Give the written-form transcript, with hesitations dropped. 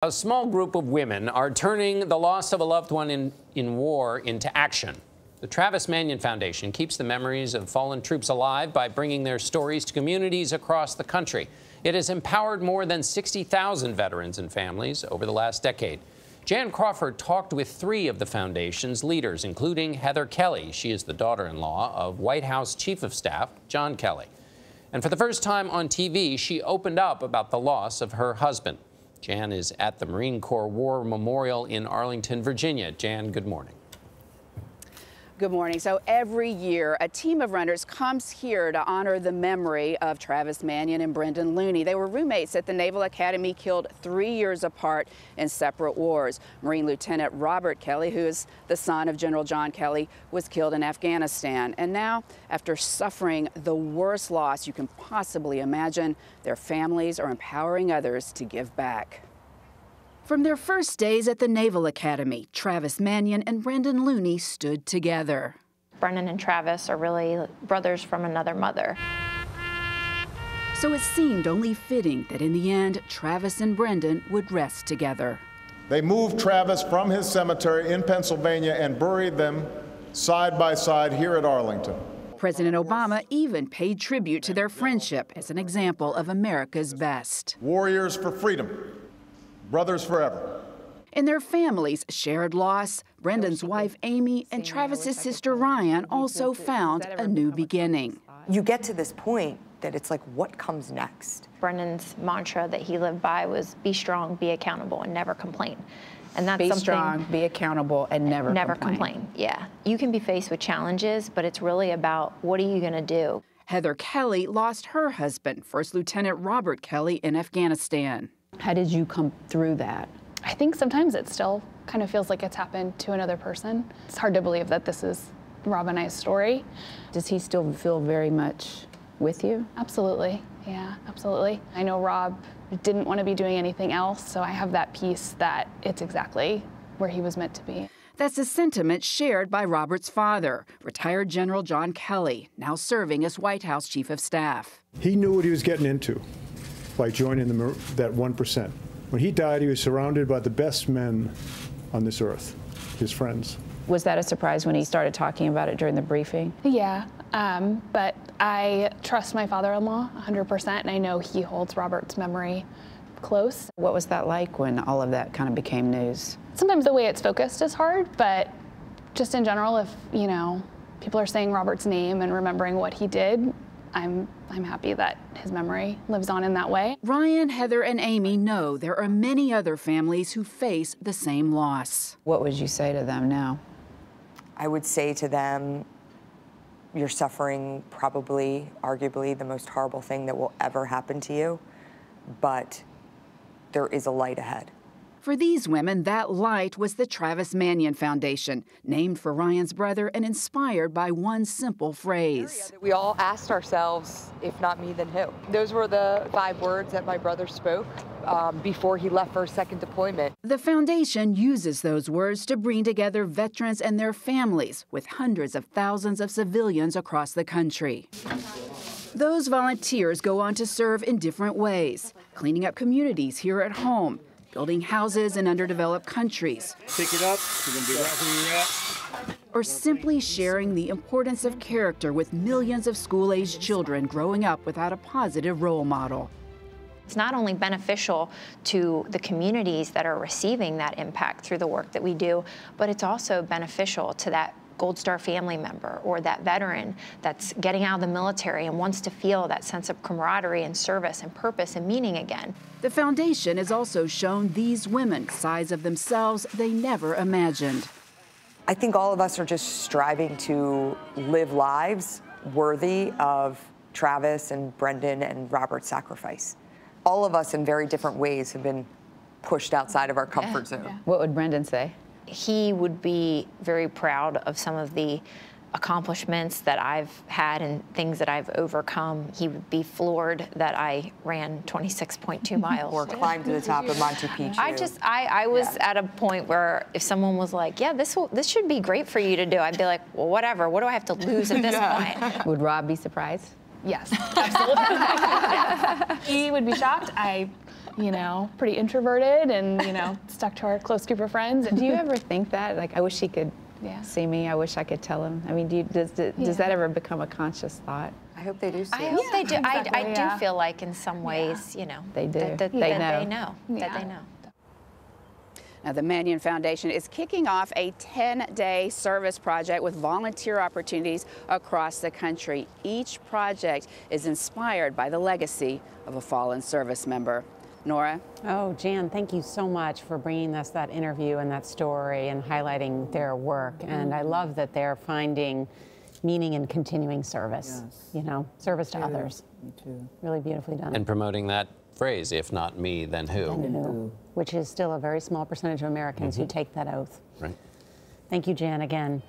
A small group of women are turning the loss of a loved one in war into action. The Travis Manion Foundation keeps the memories of fallen troops alive by bringing their stories to communities across the country. It has empowered more than 60,000 veterans and families over the last decade. Jan Crawford talked with 3 of the foundation's leaders, including Heather Kelly. She is the daughter-in-law of White House Chief of Staff John Kelly. And for the first time on TV, she opened up about the loss of her husband. Jan is at the Marine Corps War Memorial in Arlington, Virginia. Jan, good morning. Good morning. So every year, a team of runners comes here to honor the memory of Travis Manion and Brendan Looney. They were roommates at the Naval Academy, killed 3 years apart in separate wars. Marine Lieutenant Robert Kelly, who is the son of General John Kelly, was killed in Afghanistan. And now, after suffering the worst loss you can possibly imagine, their families are empowering others to give back. From their first days at the Naval Academy, Travis Manion and Brendan Looney stood together. Brendan and Travis are really brothers from another mother. So it seemed only fitting that in the end, Travis and Brendan would rest together. They moved Travis from his cemetery in Pennsylvania and buried them side by side here at Arlington. President Obama even paid tribute to their friendship as an example of America's best. Warriors for freedom. Brothers forever. In their families' shared loss, Brendan's wife, Amy, and Travis's sister, Ryan, also found a new beginning. You get to this point that it's like, what comes next? Brendan's mantra that he lived by was be strong, be accountable, and never complain. And that's be strong, be accountable, and never complain. Yeah. You can be faced with challenges, but it's really about what are you going to do? Heather Kelly lost her husband, First Lieutenant Robert Kelly, in Afghanistan. How did you come through that? I think sometimes it still kind of feels like it's happened to another person. It's hard to believe that this is Rob and I's story. Does he still feel very much with you? Absolutely, yeah, absolutely. I know Rob didn't want to be doing anything else, so I have that peace that it's exactly where he was meant to be. That's a sentiment shared by Robert's father, retired General John Kelly, now serving as White House Chief of Staff. He knew what he was getting into by joining that 1%. When he died, he was surrounded by the best men on this earth, his friends. Was that a surprise when he started talking about it during the briefing? Yeah, but I trust my father-in-law 100%, and I know he holds Robert's memory close. What was that like when all of that kind of became news? Sometimes the way it's focused is hard, but just in general, if, you know, people are saying Robert's name and remembering what he did, I'm happy that his memory lives on in that way. Ryan, Heather, and Amy know there are many other families who face the same loss. What would you say to them now? I would say to them, you're suffering probably, arguably, the most horrible thing that will ever happen to you, but there is a light ahead. For these women, that light was the Travis Manion Foundation, named for Ryan's brother and inspired by one simple phrase. We all asked ourselves, if not me, then who? Those were the 5 words that my brother spoke before he left for his second deployment. The foundation uses those words to bring together veterans and their families with hundreds of thousands of civilians across the country. Those volunteers go on to serve in different ways, cleaning up communities here at home, building houses in underdeveloped countries, pick it up, you're gonna be right where you're at. Or simply sharing the importance of character with millions of school-aged children growing up without a positive role model. It's not only beneficial to the communities that are receiving that impact through the work that we do, but it's also beneficial to that Gold Star family member or that veteran that's getting out of the military and wants to feel that sense of camaraderie and service and purpose and meaning again. The foundation has also shown these women sides of themselves they never imagined. I think all of us are just striving to live lives worthy of Travis and Brendan and Robert's sacrifice. All of us in very different ways have been pushed outside of our comfort zone. Yeah. What would Brendan say? He would be very proud of some of the accomplishments that I've had and things that I've overcome. He would be floored that I ran 26.2 miles. Or climbed to the top of Monte Picchu. I was at a point where if someone was like, yeah, this should be great for you to do, I'd be like, well, whatever. What do I have to lose at this point? Would Rob be surprised? Yes, absolutely. He would be shocked. you know, pretty introverted and, you know, stuck to our close group of friends. Do you ever think that? Like, I wish he could see me. I wish I could tell him. I mean, does that ever become a conscious thought? I hope they do see I it. hope they do. Exactly, I do feel like in some ways, you know, They do. that They they know. know. That they know. Now, the Manion Foundation is kicking off a 10-day service project with volunteer opportunities across the country. Each project is inspired by the legacy of a fallen service member. Norah? Oh, Jan, thank you so much for bringing us that interview and that story and highlighting their work. And I love that they're finding meaning in continuing service, you know, service to others. Me too. Really beautifully done. And promoting that phrase, if not me, then who? Which is still a very small percentage of Americans who take that oath. Right. Thank you, Jan, again.